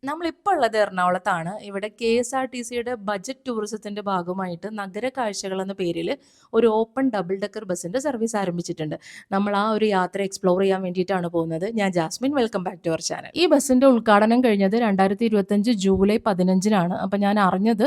നമ്മളിപ്പോൾ ഉള്ളത് എറണാകുളത്താണ്. ഇവിടെ KSRTCയുടെ ബജറ്റ് ടൂറിസത്തിൻ്റെ ഭാഗമായിട്ട് നഗര കാഴ്ചകൾ എന്ന പേരിൽ ഒരു ഓപ്പൺ ഡബിൾ ഡെക്കർ ബസ്സിൻ്റെ സർവീസ് ആരംഭിച്ചിട്ടുണ്ട്. നമ്മൾ ആ ഒരു യാത്ര എക്സ്പ്ലോർ ചെയ്യാൻ വേണ്ടിയിട്ടാണ് പോകുന്നത്. ഞാൻ Jasmin, welcome back to our channel. ഈ ബസ്സിൻ്റെ ഉദ്ഘാടനം കഴിഞ്ഞത് 2025 ജൂലൈ 15-നാണ്. അപ്പോൾ ഞാൻ അറിഞ്ഞത്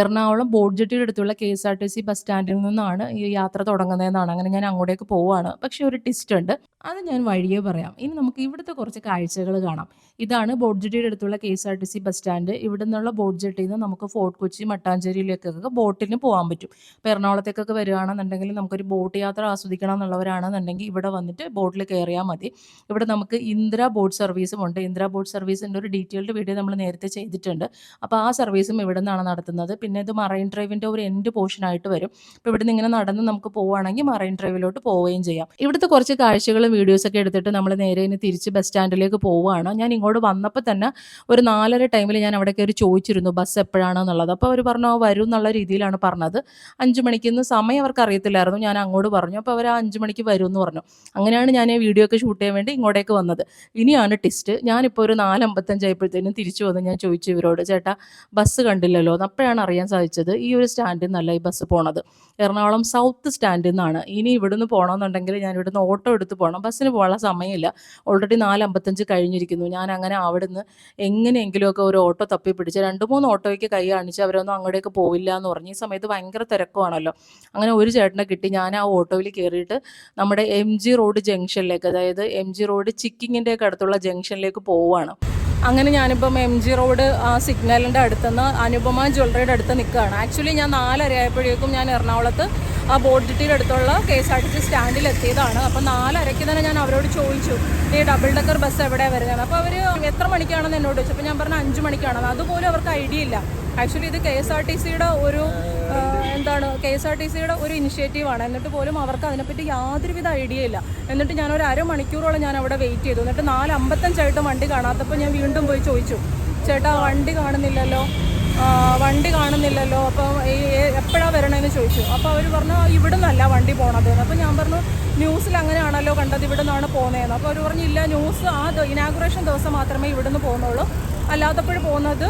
എറണാകുളം ബോട്ട് ജെട്ടിയുടെ അടുത്തുള്ള KSRTC ബസ് സ്റ്റാൻഡിൽ നിന്നാണ് ഈ യാത്ര തുടങ്ങുന്നതെന്നാണ്. അങ്ങനെ ഞാൻ അങ്ങോട്ടേക്ക് പോവുകയാണ്. പക്ഷേ ഒരു ട്വിസ്റ്റ് ഉണ്ട്, അത് ഞാൻ വഴിയേ പറയാം. ഇനി നമുക്ക് ഇവിടുത്തെ കുറച്ച് കാഴ്ചകൾ കാണാം. ഇതാണ് ബോട്ട് ജെട്ടിയുടെ അടുത്തുള്ള KSRTC ബസ് സ്റ്റാൻഡ്. ഇവിടെ നിന്നുള്ള ബോട്ട് ജെട്ടിയിൽ നിന്ന് നമുക്ക് ഫോർട്ട് കൊച്ചി, മട്ടാഞ്ചേരിയിലേക്കൊക്കെ ബോട്ടിന് പോകാൻ പറ്റും. ഇപ്പോൾ എറണാകുളത്തേക്കൊക്കെ വരികയാണെന്നുണ്ടെങ്കിൽ നമുക്കൊരു ബോട്ട് യാത്ര ആസ്വദിക്കണം എന്നുള്ളവരാണെന്നുണ്ടെങ്കിൽ ഇവിടെ വന്നിട്ട് ബോട്ടിൽ കയറിയാൽ മതി. ഇവിടെ നമുക്ക് ഇന്ദ്ര ബോട്ട് സർവീസും ഉണ്ട്. ഇന്ദ്ര ബോട്ട് സർവീസിൻ്റെ ഒരു ഡീറ്റെയിൽഡ് വീഡിയോ നമ്മൾ നേരത്തെ ചെയ്തിട്ടുണ്ട്. അപ്പോൾ ആ സർവീസും ഇവിടെ നിന്നാണ് നടത്തുന്നത്. പിന്നെ ഇത് മറൈൻ ഡ്രൈവിൻ്റെ ഒരു എൻഡ് പോർഷനായിട്ട് വരും. അപ്പോൾ ഇവിടെ നിന്ന് ഇങ്ങനെ നടന്ന് നമുക്ക് പോവുകയാണെങ്കിൽ മറൈൻ ഡ്രൈവിലോട്ട് പോവുകയും ചെയ്യാം. ഇവിടുത്തെ കുറച്ച് കാഴ്ചകളും വീഡിയോസൊക്കെ എടുത്തിട്ട് നമ്മൾ നേരെ ഇനി തിരിച്ച് ബസ് സ്റ്റാൻഡിലേക്ക് പോവുകയാണ്. ഞാൻ ഇങ്ങോട്ട് വന്നപ്പോൾ തന്നെ ഒരു 4:30 ടൈമിൽ ഞാൻ അവിടെ കയറി ചോദിച്ചിരുന്നു ബസ് എപ്പോഴാണെന്നുള്ളത്. അപ്പോൾ അവർ പറഞ്ഞു വരും എന്നുള്ള രീതിയിലാണ് പറഞ്ഞത്. 5 മണിക്ക് സമയം അവർക്ക് അറിയത്തില്ലായിരുന്നു. ഞാൻ അങ്ങോട്ട് പറഞ്ഞു. അപ്പോൾ അവർ 5 മണിക്ക് വരും എന്ന് പറഞ്ഞു. അങ്ങനെയാണ് ഞാൻ ഈ വീഡിയോ ഒക്കെ ഷൂട്ട് ചെയ്യാൻ വേണ്ടി ഇങ്ങോട്ടേക്ക് വന്നത്. ഇനിയാണ് ടിസ്റ്റ്. ഞാനിപ്പോൾ ഒരു 4:55 ആയപ്പോഴത്തേനും തിരിച്ചു വന്ന് ഞാൻ ചോദിച്ചു ഇവരോട്, ചേട്ടാ ബസ് കണ്ടില്ലല്ലോ. അപ്പോഴാണ് അറിയാൻ സാധിച്ചത് ഈ ഒരു സ്റ്റാൻഡിൽ നിന്നല്ല ഈ ബസ് പോണത്, എറണാകുളം സൗത്ത് സ്റ്റാൻഡിൽ നിന്നാണ്. ഇനി ഇവിടുന്ന് പോകണമെന്നുണ്ടെങ്കിൽ ഞാൻ ഇവിടുന്ന് ഓട്ടോ എടുത്ത് പോകണം. ബസ്സിന് പോകാനുള്ള സമയമില്ല. ഓൾറെഡി 4:55 കഴിഞ്ഞിരിക്കുന്നു. ഞാൻ അങ്ങനെ അവിടുന്ന് എങ്ങനെയെങ്കിലുമൊക്കെ ഒരു ഓട്ടോ തപ്പി പിടിച്ച് 2-3 ഓട്ടോയ്ക്ക് കൈ കാണിച്ച് അവരൊന്നും അങ്ങോട്ടേക്ക് പോവില്ല എന്ന് പറഞ്ഞു. ഈ സമയത്ത് ഭയങ്കര തിരക്കുവാണല്ലോ. അങ്ങനെ ഒരു ചേട്ടനെ കിട്ടി. ഞാൻ ആ ഓട്ടോയിൽ കയറിയിട്ട് നമ്മുടെ MG റോഡ് ജംഗ്ഷനിലേക്ക്, അതായത് MG റോഡ് ചിക്കിങ്ങിൻ്റെ ഒക്കെ അടുത്തുള്ള ജംഗ്ഷനിലേക്ക് പോവുകയാണ്. അങ്ങനെ ഞാനിപ്പം MG റോഡ് ആ സിഗ്നലിൻ്റെ അടുത്തുനിന്ന് അനുപമ ജ്വല്ലറിയുടെ അടുത്ത് നിൽക്കുകയാണ്. ആക്ച്വലി ഞാൻ 4:30 ആയപ്പോഴേക്കും ഞാൻ എറണാകുളത്ത് ആ ബോട്ട് ജെട്ടിയുടെ അടുത്തുള്ള KSRTC സ്റ്റാൻഡിൽ എത്തിയതാണ്. അപ്പോൾ 4:30 തന്നെ ഞാൻ അവരോട് ചോദിച്ചു ഈ ഡബിൾ ഡെക്കർ ബസ് എവിടെയാണ് വരുന്നത്. അപ്പോൾ അവർ എത്ര മണിക്കാണെന്ന് എന്നോട് ചോദിച്ചു. അപ്പോൾ ഞാൻ പറഞ്ഞു 5 മണിക്കാണെന്ന്. അതുപോലും അവർക്ക് ഐഡിയ ഇല്ല. ആക്ച്വലി ഇത് KSRTCയുടെ ഒരു KSRTCയുടെ ഒരു ഇനിഷ്യേറ്റീവാണ്. എന്നിട്ട് പോലും അവർക്ക് അതിനെപ്പറ്റി യാതൊരുവിധ ഐഡിയ ഇല്ല. എന്നിട്ട് ഞാനൊരു അരമണിക്കൂറോളം ഞാൻ അവിടെ വെയിറ്റ് ചെയ്തു. എന്നിട്ട് 4:55 വണ്ടി കാണാത്തപ്പോൾ ഞാൻ വീണ്ടും പോയി ചോദിച്ചു, ചേട്ടാ വണ്ടി കാണുന്നില്ലല്ലോ, അപ്പം എപ്പോഴാണ് വരണമെന്ന് ചോദിച്ചു. അപ്പോൾ അവർ പറഞ്ഞു ഇവിടെ നിന്നല്ല വണ്ടി പോണത്. അപ്പോൾ ഞാൻ പറഞ്ഞു ന്യൂസിൽ അങ്ങനെയാണല്ലോ കണ്ടത്, ഇവിടെ നിന്നാണ് പോകുന്നതെന്ന്. അപ്പോൾ അവർ പറഞ്ഞു ഇല്ല, ന്യൂസ് ആ ഇനാഗുറേഷൻ ദിവസം മാത്രമേ ഇവിടെ നിന്ന് പോകുന്നുള്ളൂ, അല്ലാത്തപ്പോഴും പോകുന്നത്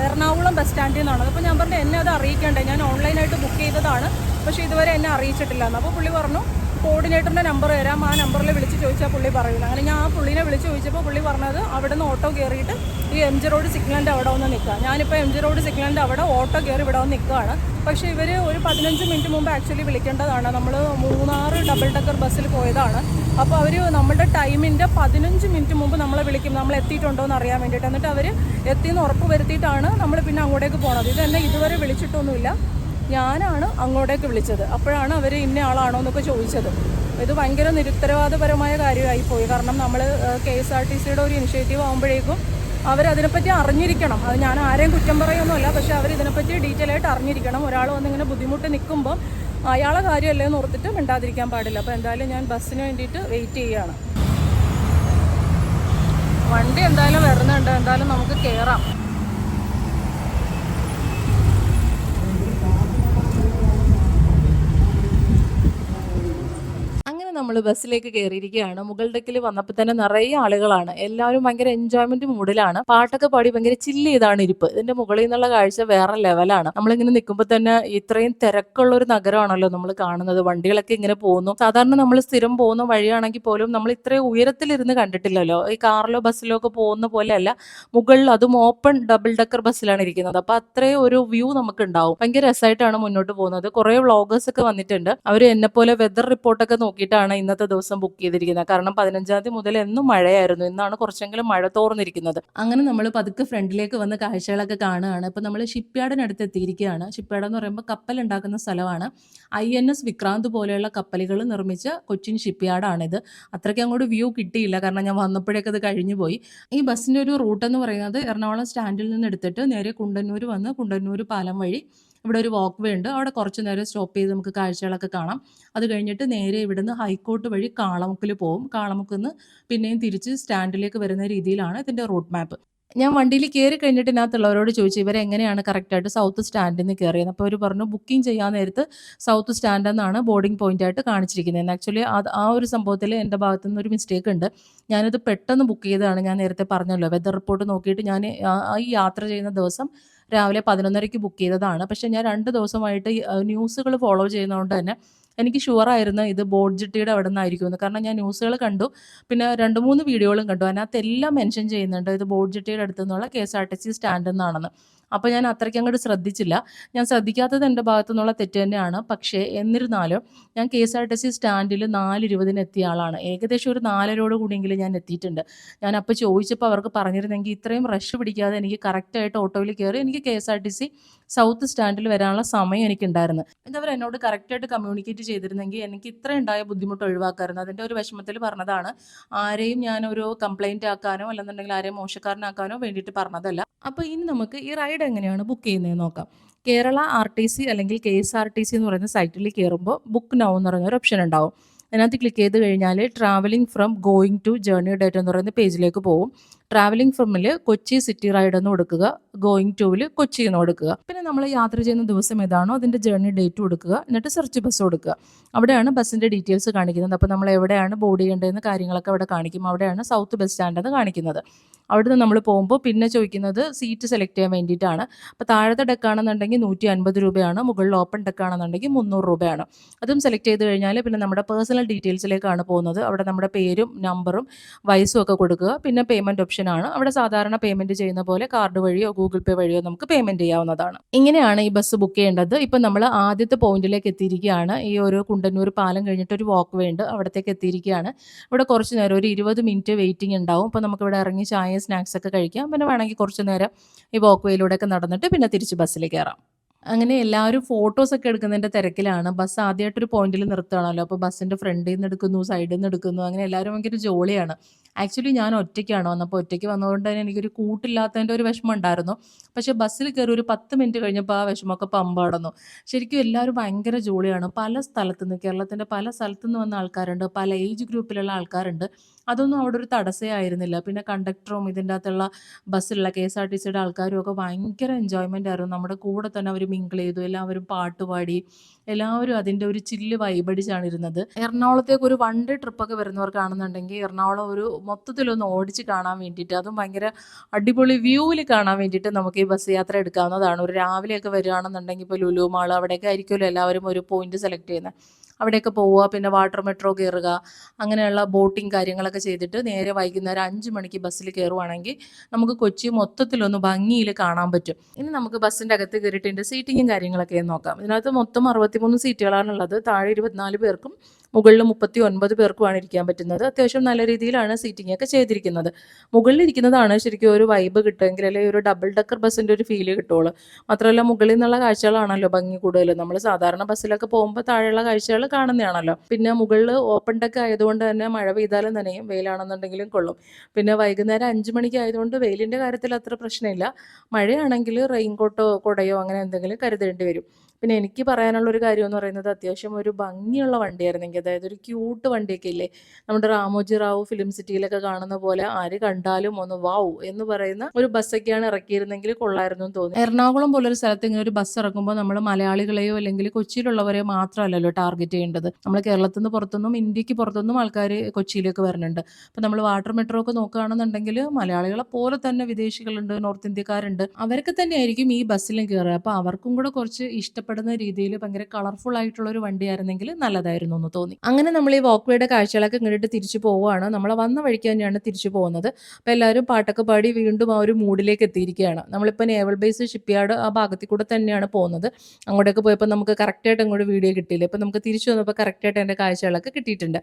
എറണാകുളം ബസ് സ്റ്റാൻഡിൽ നിന്നാണ്. അപ്പോൾ ഞാൻ പറഞ്ഞു എന്നെ അത് അറിയിക്കണ്ടേ, ഞാൻ ഓൺലൈനായിട്ട് ബുക്ക് ചെയ്തതാണ്, പക്ഷേ ഇതുവരെ എന്നെ അറിയിച്ചിട്ടില്ല എന്ന്. അപ്പോൾ പുള്ളി പറഞ്ഞു കോർഡിനേറ്ററിൻ്റെ നമ്പർ തരാം, ആ നമ്പറിൽ വിളിച്ച് ചോദിച്ചാൽ പുള്ളി പറയില്ല. അങ്ങനെ ഞാൻ ആ പുള്ളിനെ വിളിച്ച് ചോദിച്ചപ്പോൾ പുള്ളി പറഞ്ഞത് അവിടെ നിന്ന് ഓട്ടോ കയറിയിട്ട് ഈ MG റോഡ് സിഗ്നലിൻ്റെ അവിടെ വന്ന് നിൽക്കുക. ഞാനിപ്പോൾ MG റോഡ് സിഗ്നലിൻ്റെ അവിടെ ഓട്ടോ കയറി ഇവിടെ വന്ന് നിൽക്കുകയാണ്. പക്ഷേ ഇവർ ഒരു 15 മിനിറ്റ് മുമ്പ് ആക്ച്വലി വിളിക്കേണ്ടതാണ്. നമ്മൾ മൂന്നാറ് ഡബിൾ ഡെക്കർ ബസ്സിൽ പോയതാണ്. അപ്പോൾ അവർ നമ്മുടെ ടൈമിൻ്റെ 15 മിനിറ്റ് മുമ്പ് നമ്മളെ വിളിക്കും, നമ്മൾ എത്തിയിട്ടുണ്ടോ എന്ന് അറിയാൻ വേണ്ടിയിട്ട്. എന്നിട്ട് അവർ എത്തിയെന്ന് ഉറപ്പ് വരുത്തിയിട്ടാണ് നമ്മൾ പിന്നെ അങ്ങോട്ടേക്ക് പോണത്. ഇതെന്നെ ഇതുവരെ വിളിച്ചിട്ടൊന്നുമില്ല, ഞാനാണ് അങ്ങോട്ടേക്ക് വിളിച്ചത്. അപ്പോഴാണ് അവർ ഇന്ന ആളാണോ എന്നൊക്കെ ചോദിച്ചത്. ഇത് ഭയങ്കര നിരുത്തരവാദപരമായ കാര്യമായിപ്പോയി. കാരണം നമ്മൾ KSRTCയുടെ ഒരു ഇനിഷ്യേറ്റീവ് ആകുമ്പോഴേക്കും അവരതിനെപ്പറ്റി അറിഞ്ഞിരിക്കണം. അത് ഞാൻ ആരെയും കുറ്റം പറയുമൊന്നുമല്ല, പക്ഷേ അവരിതിനെപ്പറ്റി ഡീറ്റെയിൽ ആയിട്ട് അറിഞ്ഞിരിക്കണം. ഒരാൾ വന്നിങ്ങനെ ബുദ്ധിമുട്ട് നിൽക്കുമ്പോൾ അയാളെ കാര്യമല്ലേ എന്ന് ഓർത്തിട്ട് മിണ്ടാതിരിക്കാൻ പാടില്ല. അപ്പോൾ എന്തായാലും ഞാൻ ബസ്സിന് വേണ്ടിയിട്ട് വെയിറ്റ് ചെയ്യുകയാണ്. വണ്ടി എന്തായാലും വരുന്നുണ്ട്, എന്തായാലും നമുക്ക് കയറാം. നമ്മൾ ബസ്സിലേക്ക് കയറിയിരിക്കുകയാണ്. മുകൾ ഡെക്കിൽ വന്നപ്പോൾ തന്നെ നിറയെ ആളുകളാണ്. എല്ലാവരും ഭയങ്കര എൻജോയ്മെന്റ് മൂഡിലാണ്. പാട്ടൊക്കെ പാടി ഭയങ്കര ചില്ല് ചെയ്താണ് ഇരിപ്പ്. ഇതിന്റെ മുകളിൽ നിന്നുള്ള കാഴ്ച വേറെ ലെവലാണ്. നമ്മളിങ്ങനെ നിൽക്കുമ്പോൾ തന്നെ ഇത്രയും തിരക്കുള്ള ഒരു നഗരമാണല്ലോ നമ്മൾ കാണുന്നത്. വണ്ടികളൊക്കെ ഇങ്ങനെ പോകുന്നു. സാധാരണ നമ്മൾ സ്ഥിരം പോകുന്ന വഴിയാണെങ്കിൽ പോലും നമ്മൾ ഇത്രയും ഉയരത്തിലിരുന്ന് കണ്ടിട്ടില്ലല്ലോ. ഈ കാറിലോ ബസ്സിലോ ഒക്കെ പോകുന്ന പോലെയല്ല, മുകളിൽ അതും ഓപ്പൺ ഡബിൾ ഡെക്കർ ബസ്സിലാണ് ഇരിക്കുന്നത്. അപ്പൊ അത്രയും ഒരു വ്യൂ നമുക്ക് ഉണ്ടാവും. ഭയങ്കര രസമായിട്ടാണ് മുന്നോട്ട് പോകുന്നത്. കുറെ വ്ളോഗേഴ്സ് ഒക്കെ വന്നിട്ടുണ്ട്. അവർ എന്നെ പോലെ വെതർ റിപ്പോർട്ടൊക്കെ നോക്കിയിട്ടാണ് ഇന്നത്തെ ദിവസം ബുക്ക് ചെയ്തിരിക്കുന്നത്. കാരണം 15-ാം തീയതി മുതൽ എന്നും മഴയായിരുന്നു. ഇന്നാണ് കുറച്ചെങ്കിലും മഴ തോർന്നിരിക്കുന്നത്. അങ്ങനെ നമ്മൾ പതുക്കെ ഫ്രണ്ടിലേക്ക് വന്ന് കാഴ്ചകളൊക്കെ കാണുകയാണ്. ഇപ്പം നമ്മൾ ഷിപ്പ്യാർഡിനടുത്ത് എത്തിയിരിക്കുകയാണ്. ഷിപ്പ്യാർഡ് എന്ന് പറയുമ്പോൾ കപ്പൽ ഉണ്ടാക്കുന്ന സ്ഥലമാണ്. INS വിക്രാന്ത് പോലെയുള്ള കപ്പലുകൾ നിർമ്മിച്ച കൊച്ചിൻ ഷിപ്പ്യാർഡാണിത്. അത്രയ്ക്ക് അങ്ങോട്ട് വ്യൂ കിട്ടിയില്ല, കാരണം ഞാൻ വന്നപ്പോഴേക്ക് അത് കഴിഞ്ഞു പോയി. ഈ ബസ്സിൻ്റെ ഒരു റൂട്ട് എന്ന് പറയുന്നത് എറണാകുളം സ്റ്റാൻഡിൽ നിന്ന് എടുത്തിട്ട് നേരെ കുണ്ടന്നൂർ വന്ന് കുണ്ടന്നൂർ പാലം വഴി ഇവിടെ ഒരു വാക്ക് വേ ഉണ്ട്. അവിടെ കുറച്ച് നേരം സ്റ്റോപ്പ് ചെയ്ത് നമുക്ക് കാഴ്ചകളൊക്കെ കാണാം. അത് കഴിഞ്ഞിട്ട് നേരെ ഇവിടുന്ന് ഹൈക്കോർട്ട് വഴി കാളമുക്കിൽ പോകും. കാളമുക്കിൽ നിന്ന് പിന്നെയും തിരിച്ച് സ്റ്റാൻഡിലേക്ക് വരുന്ന രീതിയിലാണ് ഇതിൻ്റെ റൂട്ട് മാപ്പ്. ഞാൻ വണ്ടിയിൽ കയറി കഴിഞ്ഞിട്ട് ഇതിനകത്തുള്ളവരോട് ചോദിച്ചു ഇവരെങ്ങനെയാണ് കറക്റ്റായിട്ട് സൗത്ത് സ്റ്റാൻഡിൽ നിന്ന് കയറിയത്. അപ്പോൾ അവർ പറഞ്ഞു ബുക്കിംഗ് ചെയ്യാൻ നേരത്ത് സൗത്ത് സ്റ്റാൻഡ് എന്നാണ് ബോർഡിംഗ് പോയിന്റായിട്ട് കാണിച്ചിരിക്കുന്നത്. ആക്ച്വലി ആ ഒരു സംഭവത്തിൽ എൻ്റെ ഭാഗത്തു നിന്ന് ഒരു മിസ്റ്റേക്ക് ഉണ്ട്. ഞാനിത് പെട്ടെന്ന് ബുക്ക് ചെയ്തതാണ്. ഞാൻ നേരത്തെ പറഞ്ഞല്ലോ, വെതർ റിപ്പോർട്ട് നോക്കിയിട്ട് ഞാൻ ഈ യാത്ര ചെയ്യുന്ന ദിവസം രാവിലെ 11:30ക്ക് ബുക്ക് ചെയ്തതാണ്. പക്ഷേ ഞാൻ 2 ദിവസമായിട്ട് ന്യൂസുകൾ ഫോളോ ചെയ്യുന്നതുകൊണ്ട് തന്നെ എനിക്ക് ഷുവറായിരുന്നു ഇത് ബോട്ട് ജെട്ടിയുടെ അവിടെ നിന്നായിരിക്കുമെന്ന്. കാരണം ഞാൻ ന്യൂസുകൾ കണ്ടു, പിന്നെ 2, 3 വീഡിയോകളും കണ്ടു. അതിനകത്ത് എല്ലാം മെൻഷൻ ചെയ്യുന്നുണ്ട് ഇത് ബോട്ട് ജെട്ടിയുടെ അടുത്ത് നിന്നുള്ള KSRTC സ്റ്റാൻഡ് എന്നാണെന്ന്. അപ്പോൾ ഞാൻ അത്രയ്ക്ക് അങ്ങോട്ട് ശ്രദ്ധിച്ചില്ല. ഞാൻ ശ്രദ്ധിക്കാത്തത് എൻ്റെ ഭാഗത്തു നിന്നുള്ള തെറ്റ് തന്നെയാണ്. പക്ഷേ എന്നിരുന്നാലും ഞാൻ KSRTC സ്റ്റാൻഡിൽ 4:20 എത്തിയ ആളാണ്. ഏകദേശം ഒരു 4:00 കൂടിയെങ്കിലും ഞാൻ എത്തിയിട്ടുണ്ട്. ഞാൻ അപ്പോൾ ചോദിച്ചപ്പോൾ അവർക്ക് പറഞ്ഞിരുന്നെങ്കിൽ ഇത്രയും റഷ് പിടിക്കാതെ എനിക്ക് കറക്റ്റായിട്ട് ഓട്ടോയിൽ കയറി എനിക്ക് KSRTC സൗത്ത് സ്റ്റാൻഡിൽ വരാനുള്ള സമയം എനിക്കുണ്ടായിരുന്നു. ഇതവർ എന്നോട് കറക്റ്റായിട്ട് കമ്മ്യൂണിക്കേറ്റ് ചെയ്തിരുന്നെങ്കിൽ എനിക്ക് ഇത്ര ഉണ്ടായ ബുദ്ധിമുട്ട് ഒഴിവാക്കാമായിരുന്നു. അതിൻ്റെ ഒരു വിഷമത്തിൽ പറഞ്ഞതാണ്. ആരെയും ഞാനൊരു കംപ്ലയിൻ്റ് ആക്കാനോ അല്ലെന്നുണ്ടെങ്കിൽ ആരെയും മോശക്കാരനാക്കാനോ വേണ്ടിയിട്ട് പറഞ്ഞതല്ല. അപ്പോൾ ഇനി നമുക്ക് ഈ റൈഡ് എങ്ങനെയാണ് ബുക്ക് ചെയ്യുന്നതെന്ന് നോക്കാം. കേരള RTC അല്ലെങ്കിൽ KSRTC എന്ന് പറയുന്ന സൈറ്റിൽ കയറുമ്പോൾ ബുക്ക് നൗ എന്ന് പറയുന്ന ഒരു ഓപ്ഷൻ ഉണ്ടാവും. അതിനകത്ത് ക്ലിക്ക് ചെയ്ത് കഴിഞ്ഞാൽ travelling from going to journey date എന്ന് പറയുന്ന പേജിലേക്ക് പോകും. ട്രാവലിംഗ് ഫ്രമിൽ കൊച്ചി സിറ്റി റൈഡ് എന്ന് കൊടുക്കുക, ഗോയിങ് ടൂവിൽ കൊച്ചി എന്ന് കൊടുക്കുക. പിന്നെ നമ്മൾ യാത്ര ചെയ്യുന്ന ദിവസം ഏതാണോ അതിൻ്റെ ജേർണി ഡേറ്റ് കൊടുക്കുക, എന്നിട്ട് സെർച്ച് ബസ് കൊടുക്കുക. അവിടെയാണ് ബസ്സിൻ്റെ ഡീറ്റെയിൽസ് കാണിക്കുന്നത്. അപ്പോൾ നമ്മൾ എവിടെയാണ് ബോർഡ് ചെയ്യേണ്ടതെന്ന് കാര്യങ്ങളൊക്കെ അവിടെ കാണിക്കും. അവിടെയാണ് സൗത്ത് ബസ് സ്റ്റാൻഡ് എന്ന് കാണിക്കുന്നത്. അവിടുന്ന് നമ്മൾ പോകുമ്പോൾ പിന്നെ ചോദിക്കുന്നത് സീറ്റ് സെലക്ട് ചെയ്യാൻ വേണ്ടിയിട്ടാണ്. അപ്പോൾ താഴത്തെ ഡെക്കാണെന്നുണ്ടെങ്കിൽ 150 രൂപയാണ്, മുകളിൽ ഓപ്പൺ ഡെക്കാണെന്നുണ്ടെങ്കിൽ 300 രൂപയാണ്. അതും സെലക്ട് ചെയ്ത് കഴിഞ്ഞാൽ പിന്നെ നമ്മുടെ പേഴ്സണൽ ഡീറ്റെയിൽസിലേക്കാണ് പോകുന്നത്. അവിടെ നമ്മുടെ പേരും നമ്പറും വയസ്സും ഒക്കെ കൊടുക്കുക. പിന്നെ പേയ്മെൻറ്റ് ഓപ്ഷനാണ്. അവിടെ സാധാരണ പേയ്മെൻറ്റ് ചെയ്യുന്ന പോലെ കാർഡ് വഴിയോ ഗൂഗിൾ പേ വഴിയോ നമുക്ക് പേയ്മെൻറ്റ് ചെയ്യാവുന്നതാണ്. ഇങ്ങനെയാണ് ഈ ബസ് ബുക്ക് ചെയ്യേണ്ടത്. ഇപ്പം നമ്മൾ ആദ്യത്തെ പോയിന്റിലേക്ക് എത്തിയിരിക്കുകയാണ്. ഈ ഒരു കുണ്ടന്നൂർ പാലം കഴിഞ്ഞിട്ട് ഒരു വാക്ക് വേ ഉണ്ട്, അവിടത്തേക്ക് എത്തിയിരിക്കുകയാണ്. ഇവിടെ കുറച്ച് നേരം ഒരു 20 മിനിറ്റ് വെയിറ്റിംഗ് ഉണ്ടാവും. അപ്പോൾ നമുക്കിവിടെ ഇറങ്ങി ചായ സ്നാക്സ് ഒക്കെ കഴിക്കാം. പിന്നെ വേണമെങ്കിൽ കുറച്ച് നേരം ഈ വാക്ക് വേയിലൂടെയൊക്കെ നടന്നിട്ട് പിന്നെ തിരിച്ച് ബസ്സിൽ കയറാം. അങ്ങനെ എല്ലാവരും ഫോട്ടോസൊക്കെ എടുക്കുന്നതിൻ്റെ തിരക്കിലാണ്. ബസ് ആദ്യമായിട്ടൊരു പോയിന്റിൽ നിർത്തുകയാണല്ലോ. അപ്പോൾ ബസ്സിൻ്റെ ഫ്രണ്ടിൽ നിന്ന് എടുക്കുന്നു, സൈഡിൽ നിന്ന് എടുക്കുന്നു, അങ്ങനെ എല്ലാവരും ഭയങ്കര ജോളിയാണ്. ആക്ച്വലി ഞാൻ ഒറ്റയ്ക്കാണ് വന്നപ്പോൾ. ഒറ്റയ്ക്ക് വന്നതുകൊണ്ട് തന്നെ എനിക്കൊരു കൂട്ടില്ലാത്തതിൻ്റെ ഒരു വിഷമം ഉണ്ടായിരുന്നു. പക്ഷേ ബസ്സിൽ കയറി ഒരു 10 മിനിറ്റ് കഴിഞ്ഞപ്പോൾ ആ വിഷമമൊക്കെ പമ്പാടുന്നു. ശരിക്കും എല്ലാവരും ഭയങ്കര ജോളിയാണ്. പല സ്ഥലത്തുനിന്ന്, കേരളത്തിൻ്റെ പല സ്ഥലത്തുനിന്ന് വന്ന ആൾക്കാരുണ്ട്, പല ഏജ് ഗ്രൂപ്പിലുള്ള ആൾക്കാരുണ്ട്. അതൊന്നും അവിടെ ഒരു തടസ്സമേ ആയിരുന്നില്ല. പിന്നെ കണ്ടക്ടറും ഇതിൻ്റെ അകത്തുള്ള ബസ്സിലുള്ള KSRTCയുടെ ആൾക്കാരും ഒക്കെ ഭയങ്കര എൻജോയ്മെൻ്റ് ആയിരുന്നു. നമ്മുടെ കൂടെ തന്നെ അവർ മിങ്കിൾ ചെയ്തു, എല്ലാവരും പാട്ടുപാടി, എല്ലാവരും അതിൻ്റെ ഒരു ചില്ല് വൈബടിച്ചാണ് ഇരുന്നത്. എറണാകുളത്തേക്ക് ഒരു 1 ഡേ ട്രിപ്പൊക്കെ വരുന്നവർക്കാണെന്നുണ്ടെങ്കിൽ എറണാകുളം ഒരു മൊത്തത്തിലൊന്ന് ഓടിച്ച് കാണാൻ വേണ്ടിയിട്ട്, അതും ഭയങ്കര അടിപൊളി വ്യൂവിൽ കാണാൻ വേണ്ടിയിട്ട് നമുക്ക് ഈ ബസ് യാത്ര എടുക്കാവുന്നതാണ്. ഒരു രാവിലെയൊക്കെ വരികയാണെന്നുണ്ടെങ്കിൽ ഇപ്പോൾ ലുലു മാൾ അവിടെയൊക്കെ ആയിരിക്കുമല്ലോ എല്ലാവരും ഒരു പോയിന്റ് സെലക്ട് ചെയ്യുന്നത്. അവിടെയൊക്കെ പോവുക, പിന്നെ വാട്ടർ മെട്രോ കയറുക, അങ്ങനെയുള്ള ബോട്ടിങ് കാര്യങ്ങളൊക്കെ ചെയ്തിട്ട് നേരെ വൈകുന്നേരം 5 മണിക്ക് ബസ്സിൽ കയറുവാണെങ്കിൽ നമുക്ക് കൊച്ചി മൊത്തത്തിലൊന്ന് ഭംഗിയിൽ കാണാൻ പറ്റും. ഇനി നമുക്ക് ബസ്സിൻ്റെ അകത്ത് കയറിയിട്ട് ഇതിൻ്റെ സീറ്റിങ്ങും കാര്യങ്ങളൊക്കെ നോക്കാം. ഇതിനകത്ത് മൊത്തം 63 സീറ്റുകളാണുള്ളത്. താഴെ 24 പേർക്കും മുകളിൽ 39 പേർക്കുമാണ് ഇരിക്കാൻ പറ്റുന്നത്. അത്യാവശ്യം നല്ല രീതിയിലാണ് സീറ്റിംഗ് ഒക്കെ ചെയ്തിരിക്കുന്നത്. മുകളിൽ ഇരിക്കുന്നതാണ് ശരിക്കും ഒരു വൈബ് കിട്ടുമെങ്കിൽ, അല്ലെങ്കിൽ ഒരു ഡബിൾ ഡെക്കർ ബസ്സിൻ്റെ ഒരു ഫീല് കിട്ടുള്ളൂ. മാത്രമല്ല മുകളിൽ നിന്നുള്ള കാഴ്ചകളാണല്ലോ ഭംഗി കൂടുതൽ. നമ്മൾ സാധാരണ ബസ്സിലൊക്കെ പോകുമ്പോൾ താഴെയുള്ള കാഴ്ചകൾ കാണുന്നതാണല്ലോ. പിന്നെ മുകളിൽ ഓപ്പൺ ഡെക്ക് ആയതുകൊണ്ട് തന്നെ മഴ പെയ്താലും നനയും, വെയിലാണെന്നുണ്ടെങ്കിലും കൊള്ളും. പിന്നെ വൈകുന്നേരം 5 മണിക്ക് ആയതുകൊണ്ട് വെയിലിൻ്റെ കാര്യത്തിൽ അത്ര പ്രശ്നമില്ല. മഴയാണെങ്കിൽ റെയിൻകോട്ടോ കുടയോ അങ്ങനെ എന്തെങ്കിലും കരുതേണ്ടി വരും. പിന്നെ എനിക്ക് പറയാനുള്ളൊരു കാര്യം എന്ന് പറയുന്നത് അത്യാവശ്യം ഒരു ഭംഗിയുള്ള വണ്ടിയായിരുന്നെങ്കിൽ, അതായത് ഒരു ക്യൂട്ട് വണ്ടിയൊക്കെ ഇല്ലേ, നമ്മുടെ രാമോജി റാവു ഫിലിം സിറ്റിയിലൊക്കെ കാണുന്ന പോലെ ആര് കണ്ടാലും ഒന്ന് വാവ് എന്ന് പറയുന്ന ഒരു ബസ്സൊക്കെയാണ് ഇറക്കിയിരുന്നെങ്കിൽ കൊള്ളായിരുന്നു എന്ന് തോന്നി. എറണാകുളം പോലൊരു സ്ഥലത്ത് ഇങ്ങനെ ഒരു ബസ് ഇറക്കുമ്പോൾ നമ്മൾ മലയാളികളെയോ അല്ലെങ്കിൽ കൊച്ചിയിലുള്ളവരെയോ മാത്രമല്ലല്ലോ ടാർഗറ്റ് ചെയ്യേണ്ടത്. നമ്മൾ കേരളത്തിൽ നിന്ന് പുറത്തുനിന്നും ഇന്ത്യക്ക് പുറത്തുനിന്നും ആൾക്കാർ കൊച്ചിയിലേക്ക് വരുന്നുണ്ട്. അപ്പോൾ നമ്മൾ വാട്ടർ മെട്രോ ഒക്കെ നോക്കുകയാണെന്നുണ്ടെങ്കിൽ മലയാളികളെ പോലെ തന്നെ വിദേശികളുണ്ട്, നോർത്ത് ഇന്ത്യക്കാരുണ്ട്, അവരൊക്കെ തന്നെയായിരിക്കും ഈ ബസ്സിലും കയറുക. അപ്പോൾ അവർക്കും കൂടെ കുറച്ച് ഇഷ്ടപ്പെടുന്ന രീതിയിൽ ഭയങ്കര കളർഫുൾ ആയിട്ടുള്ള ഒരു വണ്ടിയായിരുന്നെങ്കിൽ നല്ലതായിരുന്നു എന്ന് തോന്നി. അങ്ങനെ നമ്മൾ ഈ വാക്ക് വേയുടെ കാഴ്ചകളൊക്കെ ഇങ്ങോട്ട് തിരിച്ചു പോവുകയാണ്. നമ്മൾ വന്ന വഴിക്ക് തന്നെയാണ് തിരിച്ചു പോകുന്നത്. അപ്പോൾ എല്ലാവരും പാട്ടൊക്കെ പാടി വീണ്ടും ആ ഒരു മൂഡിലേക്ക് എത്തിയിരിക്കുകയാണ്. നമ്മളിപ്പോൾ നേവൽ ബേസ് ഷിപ്പ്യാർഡ് ആ ഭാഗത്തിൽ കൂടെ തന്നെയാണ് പോകുന്നത്. അങ്ങോട്ടേക്ക് പോയപ്പോൾ നമുക്ക് കറക്റ്റായിട്ട് അങ്ങോട്ട് വീഡിയോ കിട്ടിയില്ല. ഇപ്പോൾ നമുക്ക് തിരിച്ചു വന്നപ്പോൾ കറക്റ്റായിട്ട് എൻ്റെ കാഴ്ചകളൊക്കെ കിട്ടിയിട്ടുണ്ട്.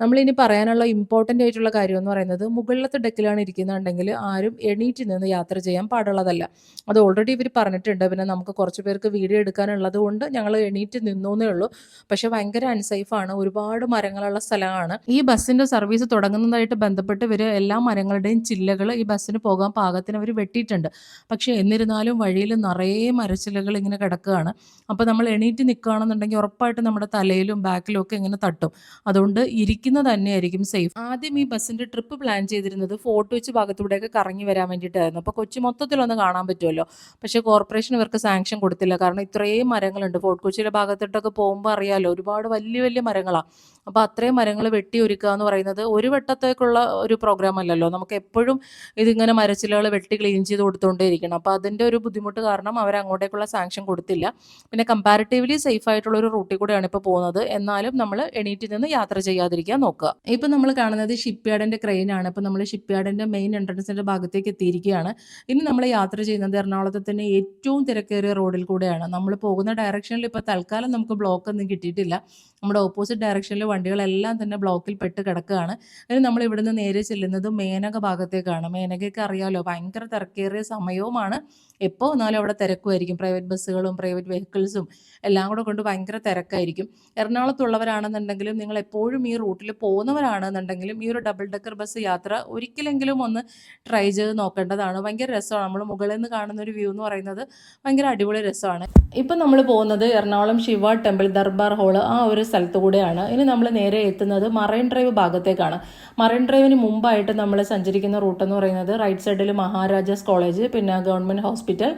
നമ്മളിനി പറയാനുള്ള ഇമ്പോർട്ടൻ്റ് ആയിട്ടുള്ള കാര്യം എന്ന് പറയുന്നത്, മുകളിലത്തെ ഡെക്കിലാണ് ഇരിക്കുന്നുണ്ടെങ്കിൽ ആരും എണീറ്റ് നിന്ന് യാത്ര ചെയ്യാൻ പാടുള്ളതല്ല. അത് ഓൾറെഡി ഇവർ പറഞ്ഞിട്ടുണ്ട്. പിന്നെ നമുക്ക് കുറച്ച് പേർക്ക് വീഡിയോ എടുക്കാനുള്ളത് കൊണ്ട് ഞങ്ങൾ എണീറ്റ് നിന്നേ ഉള്ളൂ. പക്ഷേ ഭയങ്കര അൺസേഫാണ്. ഒരുപാട് മരങ്ങളുള്ള സ്ഥലമാണ്. ഈ ബസ്സിന്റെ സർവീസ് തുടങ്ങുന്നതായിട്ട് ബന്ധപ്പെട്ട് ഇവർ എല്ലാ മരങ്ങളുടെയും ചില്ലകൾ ഈ ബസ്സിന് പോകാൻ പാകത്തിന് അവർ വെട്ടിയിട്ടുണ്ട്. പക്ഷേ എന്നിരുന്നാലും വഴിയിൽ നിറയെ മരച്ചില്ലകൾ ഇങ്ങനെ കിടക്കുകയാണ്. അപ്പോൾ നമ്മൾ എണീറ്റ് നിൽക്കുകയാണെന്നുണ്ടെങ്കിൽ ഉറപ്പായിട്ട് നമ്മുടെ തലയിലും ബാക്കിലും ഒക്കെ ഇങ്ങനെ തട്ടും. അതുകൊണ്ട് ഇരിക്കുന്നത് തന്നെയായിരിക്കും സേഫ്. ആദ്യം ഈ ബസ്സിന്റെ ട്രിപ്പ് പ്ലാൻ ചെയ്തിരുന്നത് ഫോർട്ട് കൊച്ചി ഭാഗത്തൂടെയൊക്കെ കറങ്ങി വരാൻ വേണ്ടിയിട്ടായിരുന്നു. അപ്പോൾ കൊച്ചി മൊത്തത്തിലൊന്ന് കാണാൻ പറ്റുമല്ലോ. പക്ഷേ കോർപ്പറേഷൻ ഇവർക്ക് സാങ്ഷൻ കൊടുത്തില്ല. കാരണം ഇത്രയും മരങ്ങളുണ്ട്. ഫോർട്ട് കൊച്ചിയുടെ ഭാഗത്തോട്ടൊക്കെ പോകുമ്പോൾ അറിയാമല്ലോ, ഒരുപാട് വലിയ വലിയ മരങ്ങളാണ്. അപ്പോൾ അത്രയും മരങ്ങൾ വെട്ടി ഒരുക്കുക എന്ന് പറയുന്നത് ഒരു വട്ടത്തേക്കുള്ള ഒരു പ്രോഗ്രാം അല്ലല്ലോ. നമുക്ക് എപ്പോഴും ഇതിങ്ങനെ മരച്ചില്ലകൾ വെട്ടി ക്ലീൻ ചെയ്ത് കൊടുത്തുകൊണ്ടേയിരിക്കണം. അപ്പോൾ അതിൻ്റെ ഒരു ബുദ്ധിമുട്ട് കാരണം അവർ അങ്ങോട്ടേക്കുള്ള സാങ്ഷൻ കൊടുത്തില്ല. പിന്നെ കമ്പാരിറ്റീവ്ലി സേഫ് ആയിട്ടുള്ള ഒരു റൂട്ടിൽ കൂടെയാണ് ഇപ്പോൾ പോകുന്നത്. എന്നാലും നമ്മൾ എണീറ്റിൽ നിന്ന് യാത്ര ചെയ്യാതിരിക്കാൻ നോക്കുക. ഇപ്പം നമ്മൾ കാണുന്നത് ഷിപ്പ് യാർഡിൻ്റെ ക്രെയിനാണ്. ഇപ്പോൾ നമ്മൾ ഷിപ്പ് യാർഡിൻ്റെ മെയിൻ എൻട്രൻസിൻ്റെ ഭാഗത്തേക്ക് എത്തിയിരിക്കുകയാണ്. ഇനി നമ്മൾ യാത്ര ചെയ്യുന്നത് എറണാകുളത്ത് തന്നെ ഏറ്റവും തിരക്കേറിയ റോഡിൽ കൂടെയാണ്. നമ്മൾ പോകുന്ന ഡയറക്ഷനിൽ ഇപ്പോൾ തൽക്കാലം നമുക്ക് ബ്ലോക്ക് ഒന്നും കിട്ടിയിട്ടില്ല. നമ്മുടെ ഓപ്പോസിറ്റ് ഡയറക്ഷനിൽ വണ്ടികളെല്ലാം തന്നെ ബ്ലോക്കിൽ പെട്ട് കിടക്കുകയാണ്. ഇനി നമ്മൾ ഇവിടുന്ന് നേരെ ചെല്ലുന്നത് മേനക ഭാഗത്തേക്കാണ്. മേനകയൊക്കെ അറിയാമല്ലോ, ഭയങ്കര തിരക്കേറിയ സമയവുമാണ്. എപ്പോൾ വന്നാലും അവിടെ തിരക്കുമായിരിക്കും. പ്രൈവറ്റ് ബസ്സുകളും പ്രൈവറ്റ് വെഹിക്കിൾസും എല്ലാം കൂടെ കൊണ്ട് ഭയങ്കര തിരക്കായിരിക്കും. എറണാകുളത്തുള്ളവരാണെന്നുണ്ടെങ്കിലും നിങ്ങൾ എപ്പോഴും ഈ റൂട്ടിൽ പോകുന്നവരാണെന്നുണ്ടെങ്കിലും ഈ ഒരു ഡബിൾ ഡെക്കർ ബസ് യാത്ര ഒരിക്കലെങ്കിലും ഒന്ന് ട്രൈ ചെയ്ത് നോക്കേണ്ടതാണ്. ഭയങ്കര രസമാണ്. നമ്മൾ മുകളിൽ നിന്ന് കാണുന്ന ഒരു വ്യൂ എന്ന് പറയുന്നത് ഭയങ്കര അടിപൊളി രസമാണ്. ഇപ്പം നമ്മൾ പോകുന്നത് എറണാകുളം ശിവ ടെമ്പിൾ ദർബാർ ഹാള് ആ ഒരു സ്ഥലത്തു കൂടെയാണ്. ഇനി നമ്മൾ നേരെ എത്തുന്നത് മറൈൻ ഡ്രൈവ് ഭാഗത്തേക്കാണ്. മറൈൻ ഡ്രൈവിന് മുമ്പായിട്ട് നമ്മൾ സഞ്ചരിക്കുന്ന റൂട്ട് എന്ന് പറയുന്നത് റൈറ്റ് സൈഡിൽ മഹാരാജാസ് കോളേജ്, പിന്നെ ഗവൺമെൻറ് ഹോസ്പിറ്റൽ,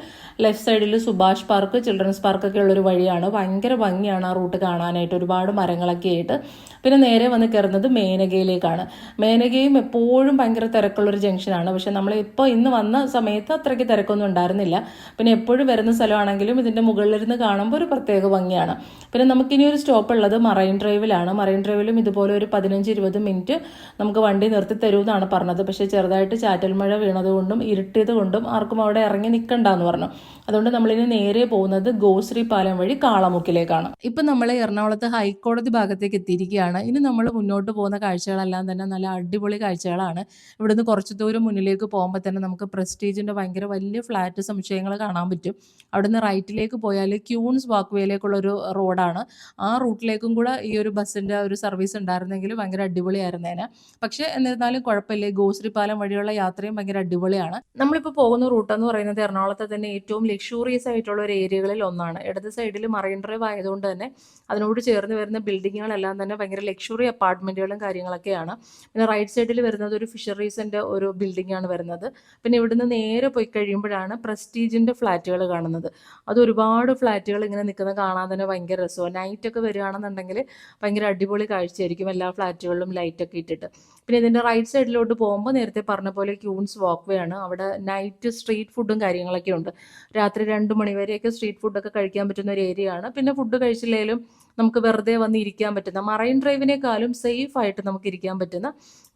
ലെഫ്റ്റ് സൈഡിൽ സുഭാഷ് പാർക്ക്, ചിൽഡ്രൻസ് പാർക്കൊക്കെ ഉള്ളൊരു വഴിയാണ്. ഭയങ്കര ഭംഗിയാണ് ആ റൂട്ട് കാണാനായിട്ട്, ഒരുപാട് മരങ്ങളൊക്കെ ആയിട്ട്. പിന്നെ നേരെ വന്ന് കയറുന്നത് മേനകയിലേക്കാണ്. മേനകയും എപ്പോഴും ഭയങ്കര തിരക്കുള്ളൊരു ജംഗ്ഷനാണ്. പക്ഷെ നമ്മൾ ഇന്ന് വന്ന സമയത്ത് അത്രയ്ക്ക് തിരക്കൊന്നും ഉണ്ടായിരുന്നില്ല. പിന്നെ എപ്പോഴും വരുന്ന സ്ഥലമാണെങ്കിലും ഇതിൻ്റെ മുകളിലിരുന്ന് കാണുമ്പോൾ ഒരു പ്രത്യേക ഭംഗിയാണ്. പിന്നെ നമുക്കിനി ഒരു സ്റ്റോപ്പ് ഉള്ളത് മറൈൻ ഡ്രൈവിലാണ്. മറൈൻ ഡ്രൈവിലും ഇതുപോലെ ഒരു 15-20 മിനിറ്റ് നമുക്ക് വണ്ടി നിർത്തി തരുമെന്നാണ് പറഞ്ഞത്. പക്ഷേ ചെറുതായിട്ട് ചാറ്റൽ മഴ വീണതുകൊണ്ടും ഇരുട്ടിയത് കൊണ്ടും ആർക്കും അവിടെ ഇറങ്ങി നിൽക്കണ്ടെന്ന് പറഞ്ഞു. അതുകൊണ്ട് നമ്മളിനി നേരെ പോകുന്നത് ഗോശ്രീ പാലം വഴി കാളമുക്കിലേക്കാണ്. ഇപ്പം നമ്മൾ എറണാകുളത്ത് ഹൈക്കോടതി ഭാഗത്തേക്ക് എത്തിയിരിക്കുകയാണ്. ഇനി നമ്മൾ മുന്നോട്ട് പോകുന്ന കാഴ്ചകളെല്ലാം തന്നെ നല്ല അടിപൊളി കാഴ്ചകളാണ്. ഇവിടുന്ന് കുറച്ച് ദൂരം മുന്നിലേക്ക് പോകുമ്പോൾ തന്നെ നമുക്ക് പ്രസ്റ്റീജിൻ്റെ ഭയങ്കര വലിയ ഫ്ലാറ്റ് സമുച്ചയങ്ങൾ കാണാൻ പറ്റും. അവിടുന്ന് റൈറ്റിലേക്ക് പോയാൽ ക്യൂൺസ് വാക്ക് വേയിലേക്കുള്ളൊരു റോഡാണ്. ആ റൂട്ടിലേക്കും കൂടെ ഈ ഒരു ബസ്സിൻ്റെ ഒരു സർവീസ് ഉണ്ടായിരുന്നെങ്കിൽ ഭയങ്കര അടിപൊളിയായിരുന്നേനെ. പക്ഷേ എന്നിരുന്നാലും കുഴപ്പമില്ല. ഗോശ്രീ പാലം വഴിയുള്ള യാത്രയും ഭയങ്കര അടിപൊളിയാണ്. നമ്മളിപ്പോൾ പോകുന്ന റൂട്ട് എന്ന് പറയുന്നത് എറണാകുളത്തെ തന്നെ ഏറ്റവും ലക്ഷൂറിയസ് ആയിട്ടുള്ള ഒരു ഏരിയകളിൽ ഒന്നാണ്. ഇടത് സൈഡിൽ മറൈൻ ഡ്രൈവ് ആയതുകൊണ്ട് തന്നെ അതിനോട് ചേർന്ന് വരുന്ന ബിൽഡിങ്ങുകളെല്ലാം തന്നെ ഭയങ്കര ലക്ഷറി അപ്പാർട്ട്മെൻറ്റുകളും കാര്യങ്ങളൊക്കെയാണ്. പിന്നെ റൈറ്റ് സൈഡിൽ വരുന്നത് ഒരു ഫിഷറീസിൻ്റെ ഒരു ബിൽഡിംഗ് ആണ് വരുന്നത്. പിന്നെ ഇവിടുന്ന് നേരെ പോയി കഴിയുമ്പോഴാണ് പ്രസ്റ്റീജിൻ്റെ ഫ്ലാറ്റുകൾ കാണുന്നത്. അത് ഒരുപാട് ഫ്ലാറ്റുകൾ ഇങ്ങനെ നിൽക്കുന്നത് കാണാൻ തന്നെ ഭയങ്കര രസമാണ്. നൈറ്റൊക്കെ വരികയാണെന്നുണ്ടെങ്കിൽ ഭയങ്കര അടിപൊളി കാഴ്ചയായിരിക്കും, എല്ലാ ഫ്ലാറ്റുകളിലും ലൈറ്റൊക്കെ ഇട്ടിട്ട്. പിന്നെ ഇതിൻ്റെ റൈറ്റ് സൈഡിലോട്ട് പോകുമ്പോൾ നേരത്തെ പറഞ്ഞ പോലെ ക്യൂൺസ് വാക്ക് വേ ആണ്. അവിടെ നൈറ്റ് സ്ട്രീറ്റ് ഫുഡും കാര്യങ്ങളൊക്കെ ഉണ്ട്. രാത്രി 2 മണി വരെയൊക്കെ സ്ട്രീറ്റ് ഫുഡൊക്കെ കഴിക്കാൻ പറ്റുന്ന ഒരു ഏരിയ ആണ്. പിന്നെ ഫുഡ് കഴിച്ചില്ലെങ്കിലും നമുക്ക് വെറുതെ വന്ന് ഇരിക്കാൻ പറ്റുന്ന, മറൈൻ ഡ്രൈവിനേക്കാളും സേഫ് ആയിട്ട് നമുക്ക് ഇരിക്കാൻ പറ്റുന്ന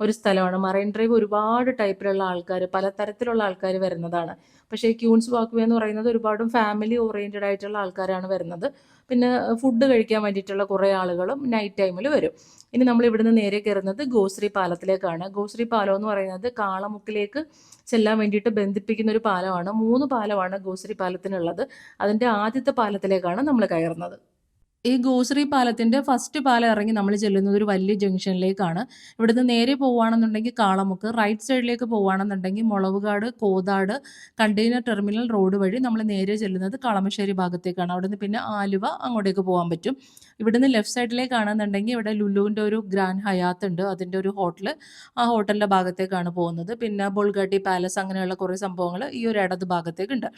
ഒരു സ്ഥലമാണ്. മറൈൻ ഡ്രൈവ് ഒരുപാട് ടൈപ്പിലുള്ള ആൾക്കാർ, പല തരത്തിലുള്ള ആൾക്കാർ വരുന്നതാണ്. പക്ഷേ ക്യൂൺസ് വാക്ക് വേ എന്ന് പറയുന്നത് ഒരുപാടും ഫാമിലി ഓറിയൻറ്റഡ് ആയിട്ടുള്ള ആൾക്കാരാണ് വരുന്നത്. പിന്നെ ഫുഡ് കഴിക്കാൻ വേണ്ടിയിട്ടുള്ള കുറേ ആളുകളും നൈറ്റ് ടൈമിൽ വരും. ഇനി നമ്മൾ ഇവിടുന്ന് നേരെ കയറുന്നത് ഗോശ്രീ പാലത്തിലേക്കാണ്. ഗോശ്രീ പാലം എന്ന് പറയുന്നത് കാളമുക്കിലേക്ക് ചെല്ലാൻ വേണ്ടിയിട്ട് ബന്ധിപ്പിക്കുന്ന ഒരു പാലമാണ്. 3 പാലമാണ് ഗോശ്രീ പാലത്തിനുള്ളത്. അതിൻ്റെ ആദ്യത്തെ പാലത്തിലേക്കാണ് നമ്മൾ കയറുന്നത്. ഈ ഗോശ്രീ പാലത്തിൻ്റെ ഫസ്റ്റ് പാലം ഇറങ്ങി നമ്മൾ ചെല്ലുന്നത് ഒരു വലിയ ജംഗ്ഷനിലേക്കാണ്. ഇവിടുന്ന് നേരെ പോവുകയാണെന്നുണ്ടെങ്കിൽ കാളമുക്ക്, റൈറ്റ് സൈഡിലേക്ക് പോവുകയാണെന്നുണ്ടെങ്കിൽ Mulavukad, Kothad container terminal road വഴി നമ്മൾ നേരെ ചെല്ലുന്നത് കളമശ്ശേരി ഭാഗത്തേക്കാണ്. അവിടുന്ന് പിന്നെ ആലുവ അങ്ങോട്ടേക്ക് പോകാൻ പറ്റും. ഇവിടുന്ന് ലെഫ്റ്റ് സൈഡിലേക്കാണെന്നുണ്ടെങ്കിൽ ഇവിടെ ലുലുവിൻ്റെ ഒരു ഗ്രാൻഡ് ഹയാത്ത് ഉണ്ട്, അതിൻ്റെ ഒരു ഹോട്ടൽ, ആ ഹോട്ടലിൻ്റെ ഭാഗത്തേക്കാണ് പോകുന്നത്. പിന്നെ ബുൾഗാട്ടി പാലസ് അങ്ങനെയുള്ള കുറേ സംഭവങ്ങൾ ഈ ഒരു ഇടത് ഭാഗത്തേക്കുണ്ട്.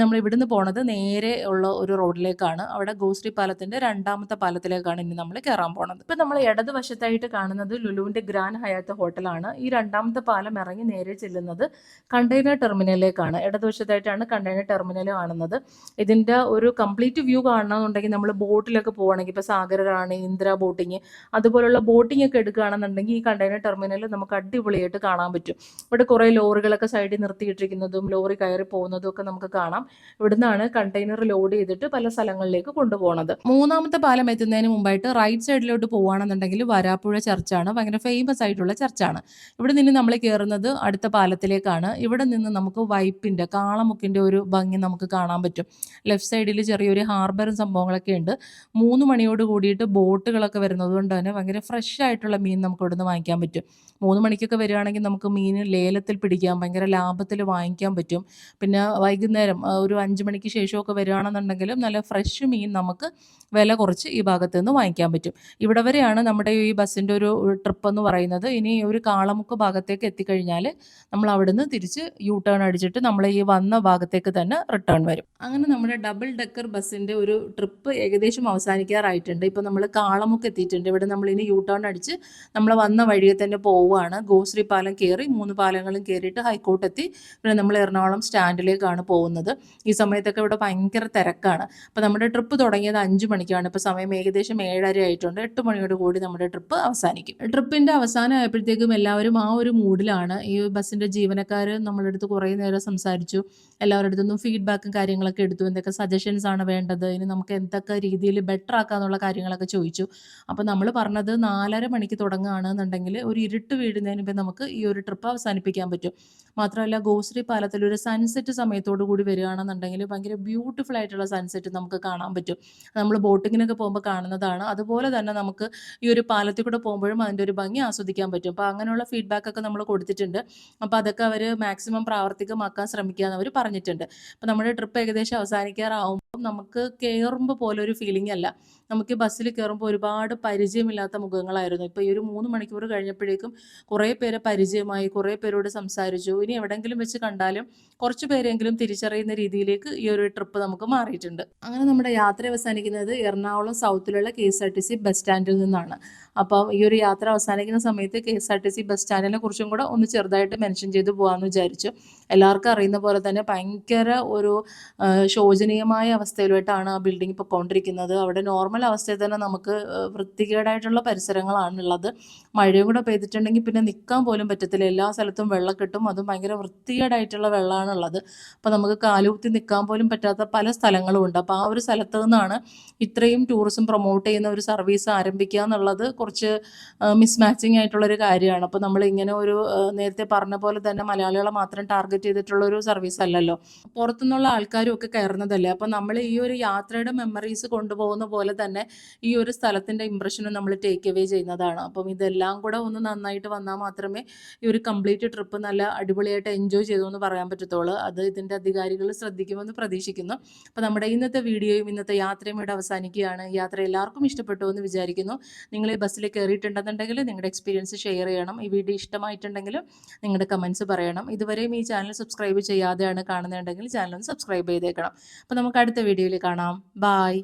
നമ്മൾ ഇവിടുന്ന് പോണത് നേരെ ഉള്ള ഒരു റോഡിലേക്കാണ്. അവിടെ ഗോശ്രീ പാലത്തിൻ്റെ 2ാമത്തെ പാലത്തിലേക്കാണ് ഇനി നമ്മൾ കയറാൻ പോണത്. ഇപ്പം നമ്മൾ ഇടത് വശത്തായിട്ട് കാണുന്നത് ലുലുവിൻ്റെ ഗ്രാൻഡ് ഹയാത്ത് ഹോട്ടലാണ്. ഈ 2ാമത്തെ പാലം ഇറങ്ങി നേരെ ചെല്ലുന്നത് കണ്ടെയ്നർ ടെർമിനലിലേക്കാണ്. ഇടതുവശത്തായിട്ടാണ് കണ്ടെയ്നർ ടെർമിനൽ കാണുന്നത്. ഇതിൻ്റെ ഒരു കംപ്ലീറ്റ് വ്യൂ കാണണമെന്നുണ്ടെങ്കിൽ നമ്മൾ ബോട്ടിലൊക്കെ പോവുകയാണെങ്കിൽ, ഇപ്പോൾ സാഗരറാണി, ഇന്ദ്ര ബോട്ടിങ് അതുപോലുള്ള ബോട്ടിംഗ് ഒക്കെ എടുക്കുകയാണെന്നുണ്ടെങ്കിൽ ഈ കണ്ടെയ്നർ ടെർമിനൽ നമുക്ക് അടിപൊളിയായിട്ട് കാണാൻ പറ്റും. ഇവിടെ കുറേ ലോറികളൊക്കെ സൈഡിൽ നിർത്തിയിട്ടിരിക്കുന്നതും ലോറി കയറി പോകുന്നതും ഒക്കെ നമുക്ക് കാണാം. ഇവിടുന്നാണ് കണ്ടെയ്നർ ലോഡ് ചെയ്തിട്ട് പല സ്ഥലങ്ങളിലേക്ക് കൊണ്ടുപോകുന്നത്. 3 മൂന്നാമത്തെ പാലം എത്തുന്നതിന് മുമ്പായിട്ട് റൈറ്റ് സൈഡിലോട്ട് പോവുകയാണെന്നുണ്ടെങ്കിൽ വരാപ്പുഴ ചർച്ചാണ്. ഭയങ്കര ഫേമസ് ആയിട്ടുള്ള ചർച്ചാണ്. ഇവിടെ നിന്ന് നമ്മൾ കയറുന്നത് അടുത്ത പാലത്തിലേക്കാണ്. ഇവിടെ നിന്ന് നമുക്ക് വൈപ്പിൻ്റെ കാളമുക്കിൻ്റെ ഒരു ഭംഗി നമുക്ക് കാണാൻ പറ്റും. ലെഫ്റ്റ് സൈഡിൽ ചെറിയൊരു ഹാർബറും സംഭവങ്ങളൊക്കെ ഉണ്ട്. 3 മണിയോട് കൂടിയിട്ട് ബോട്ടുകളൊക്കെ വരുന്നത് കൊണ്ട് തന്നെ ഭയങ്കര ഫ്രഷ് ആയിട്ടുള്ള മീൻ നമുക്ക് ഇവിടുന്ന് വാങ്ങിക്കാൻ പറ്റും. 3 മണിക്കൊക്കെ വരികയാണെങ്കിൽ നമുക്ക് മീൻ ലേലത്തിൽ പിടിക്കാം, ഭയങ്കര ലാഭത്തിൽ വാങ്ങിക്കാൻ പറ്റും. പിന്നെ വൈകുന്നേരം ഒരു 5 മണിക്ക് ശേഷമൊക്കെ വരികയാണെന്നുണ്ടെങ്കിലും നല്ല ഫ്രഷ് മീൻ നമുക്ക് വില കുറച്ച് ഈ ഭാഗത്ത് നിന്ന് വാങ്ങിക്കാൻ പറ്റും. ഇവിടെ വരെയാണ് നമ്മുടെ ഈ ബസ്സിൻ്റെ ഒരു ട്രിപ്പ് എന്ന് പറയുന്നത്. ഇനി ഒരു കാളമുക്ക് ഭാഗത്തേക്ക് എത്തിക്കഴിഞ്ഞാൽ നമ്മൾ അവിടുന്ന് തിരിച്ച് യു ടേൺ അടിച്ചിട്ട് നമ്മൾ ഈ വന്ന ഭാഗത്തേക്ക് തന്നെ റിട്ടേൺ വരും. അങ്ങനെ നമ്മുടെ ഡബിൾ ഡെക്കർ ബസ്സിൻ്റെ ഒരു ട്രിപ്പ് ഏകദേശം അവസാനിക്കാറായിട്ടുണ്ട്. ഇപ്പോൾ നമ്മൾ കാളമുക്ക് എത്തിയിട്ടുണ്ട്. ഇവിടെ നമ്മളിനി യു ടേൺ അടിച്ച് നമ്മൾ വന്ന വഴിയെ തന്നെ പോവുകയാണ്. ഗോശ്രീ പാലം കയറി 3 പാലങ്ങളും കയറിയിട്ട് ഹൈക്കോർട്ട് എത്തി. പിന്നെ നമ്മൾ എറണാകുളം സ്റ്റാൻഡിലേക്കാണ് പോകുന്നത്. ഈ സമയത്തൊക്കെ ഇവിടെ ഭയങ്കര തിരക്കാണ്. അപ്പോൾ നമ്മുടെ ട്രിപ്പ് തുടങ്ങിയത് 5 മണിക്കാണ്. ഇപ്പോൾ സമയം ഏകദേശം 7:30 ആയിട്ടുണ്ട്. 8 മണിയോട് കൂടി നമ്മുടെ ട്രിപ്പ് അവസാനിക്കും. ട്രിപ്പിൻ്റെ അവസാനം ആയപ്പോഴത്തേക്കും എല്ലാവരും ആ ഒരു മൂഡിലാണ്. ഈ ബസ്സിൻ്റെ ജീവനക്കാർ നമ്മളുടെ അടുത്ത് കുറേ നേരം സംസാരിച്ചു. എല്ലാവരുടെ അടുത്തുനിന്നും ഫീഡ്ബാക്കും കാര്യങ്ങളൊക്കെ എടുത്തു. എന്തൊക്കെ സജഷൻസ് ആണ് വേണ്ടത്, ഇനി നമുക്ക് എന്തൊക്കെ രീതിയിൽ ബെറ്റർ ആക്കാന്നുള്ള കാര്യങ്ങളൊക്കെ ചോദിച്ചു. അപ്പോൾ നമ്മൾ പറഞ്ഞത് 4:30 മണിക്ക് തുടങ്ങുകയാണെന്നുണ്ടെങ്കിൽ ഒരു ഇരുട്ട് വീഴുന്നതിന് മുമ്പേ നമുക്ക് ഈ ഒരു ട്രിപ്പ് അവസാനിപ്പിക്കാൻ പറ്റും. മാത്രമല്ല ഗോശ്രീ പാലത്തിൽ ഒരു സൺസെറ്റ് സമയത്തോടു കൂടി വരികയാണെന്നുണ്ടെങ്കിൽ ഭയങ്കര ബ്യൂട്ടിഫുൾ ആയിട്ടുള്ള സൺസെറ്റ് നമുക്ക് കാണാൻ പറ്റും. നമ്മൾ ബോട്ടിങ്ങിനൊക്കെ പോകുമ്പോൾ കാണുന്നതാണ്. അതുപോലെ തന്നെ നമുക്ക് ഈ ഒരു പാലത്തിൽ കൂടെ പോകുമ്പോഴും അതിൻ്റെ ഒരു ഭംഗി ആസ്വദിക്കാൻ പറ്റും. അപ്പോൾ അങ്ങനെയുള്ള ഫീഡ്ബാക്കൊക്കെ നമ്മൾ കൊടുത്തിട്ടുണ്ട്. അപ്പോൾ അതൊക്കെ അവർ മാക്സിമം പ്രാവർത്തികമാക്കാൻ ശ്രമിക്കാമെന്ന് അവർ പറഞ്ഞിട്ടുണ്ട്. അപ്പോൾ നമ്മുടെ ട്രിപ്പ് ഏകദേശം അവസാനിക്കാറാവുമ്പോൾ നമുക്ക് കയറുമ്പോൾ പോലെ ഒരു ഫീലിംഗ് അല്ല. നമുക്ക് ബസ്സിൽ കയറുമ്പോൾ ഒരുപാട് പരിചയമില്ലാത്ത മുഖങ്ങളായിരുന്നു. ഇപ്പോൾ ഈ ഒരു 3 മണിക്കൂർ കഴിഞ്ഞപ്പോഴേക്കും കുറേ പേരെ പരിചയമായി, കുറേ പേരോട് സംസാരിച്ചു. ഇനി എവിടെയെങ്കിലും വെച്ച് കണ്ടാലും കുറച്ച് പേരെങ്കിലും തിരിച്ചറിയുന്ന രീതിയിലേക്ക് ഈ ഒരു ട്രിപ്പ് നമുക്ക് മാറിയിട്ടുണ്ട്. അങ്ങനെ നമ്മുടെ യാത്ര അവസാനിക്കുന്നത് എറണാകുളം സൗത്തിലുള്ള KSRTC ബസ് സ്റ്റാൻഡിൽ നിന്നാണ്. അപ്പം ഈ ഒരു യാത്ര അവസാനിക്കുന്ന സമയത്ത് KSRTC ബസ് സ്റ്റാൻഡിനെ കുറിച്ചും കൂടെ ഒന്ന് ചെറുതായിട്ട് മെൻഷൻ ചെയ്ത് പോകാമെന്ന് വിചാരിച്ചു. എല്ലാവർക്കും അറിയുന്ന പോലെ തന്നെ ഭയങ്കര ഒരു ശോചനീയമായ അവസ്ഥയിലോട്ടാണ് ആ ബിൽഡിംഗ് പൊയ്ക്കൊണ്ടിരിക്കുന്നത്. അവിടെ നോർമൽ അവസ്ഥയിൽ തന്നെ നമുക്ക് വൃത്തികേടായിട്ടുള്ള പരിസരങ്ങളാണുള്ളത്. മഴയും കൂടെ പെയ്തിട്ടുണ്ടെങ്കിൽ പിന്നെ നിൽക്കാൻ പോലും പറ്റത്തില്ല. എല്ലാ സ്ഥലത്തും വെള്ളം കിട്ടും. അതും ഭയങ്കര വൃത്തികേടായിട്ടുള്ള വെള്ളമാണുള്ളത്. അപ്പോൾ നമുക്ക് കാലുകുത്തി നിൽക്കാൻ പോലും പറ്റാത്ത പല സ്ഥലങ്ങളും ഉണ്ട്. അപ്പോൾ ആ ഒരു സ്ഥലത്ത് നിന്നാണ് ഇത്രയും ടൂറിസം പ്രൊമോട്ട് ചെയ്യുന്ന ഒരു സർവീസ് ആരംഭിക്കുക എന്നുള്ളത് കുറച്ച് മിസ്മാച്ചിങ് ആയിട്ടുള്ളൊരു കാര്യമാണ്. അപ്പോൾ നമ്മൾ ഇങ്ങനെ ഒരു നേരത്തെ പറഞ്ഞ പോലെ തന്നെ മലയാളികളെ മാത്രം ടാർഗറ്റ് ചെയ്തിട്ടുള്ളൊരു സർവീസ് അല്ലല്ലോ, പുറത്തുനിന്നുള്ള ആൾക്കാരും ഒക്കെ കയറുന്നതല്ലേ. അപ്പോൾ നമ്മൾ ഈ ഒരു യാത്രയുടെ മെമ്മറീസ് കൊണ്ടുപോകുന്ന പോലെ തന്നെ ഈ ഒരു സ്ഥലത്തിൻ്റെ ഇംപ്രഷനും നമ്മൾ ടേക്ക് അവേ ചെയ്യുന്നതാണ്. അപ്പം ഇതെല്ലാം കൂടെ ഒന്ന് നന്നായിട്ട് വന്നാൽ മാത്രമേ ഈ ഒരു കംപ്ലീറ്റ് ട്രിപ്പ് നല്ല അടിപൊളിയായിട്ട് എൻജോയ് ചെയ്തു എന്ന് പറയാൻ പറ്റത്തുള്ളൂ. അത് ഇതിൻ്റെ അധികാരികൾ ശ്രദ്ധിക്കുമെന്ന് പ്രതീക്ഷിക്കുന്നു. അപ്പോൾ നമ്മുടെ ഇന്നത്തെ വീഡിയോയും ഇന്നത്തെ യാത്രയും ഇവിടെ അവസാനിക്കുകയാണ്. യാത്ര എല്ലാവർക്കും ഇഷ്ടപ്പെട്ടു എന്ന് വിചാരിക്കുന്നു. നിങ്ങൾ ഈ ബസ്സിൽ കയറിയിട്ടുണ്ടെന്നുണ്ടെങ്കിൽ നിങ്ങളുടെ എക്സ്പീരിയൻസ് ഷെയർ ചെയ്യണം. ഈ വീഡിയോ ഇഷ്ടമായിട്ടുണ്ടെങ്കിലും നിങ്ങളുടെ കമൻറ്റ്സ് പറയണം. ഇതുവരെയും ഈ ചാനൽ സബ്സ്ക്രൈബ് ചെയ്യാതെയാണ് കാണുന്നുണ്ടെങ്കിൽ ചാനൽ ഒന്ന് സബ്സ്ക്രൈബ് ചെയ്തേക്കണം. അപ്പോൾ നമുക്ക് അടുത്ത വീഡിയോയിൽ കാണാം. ബായ്.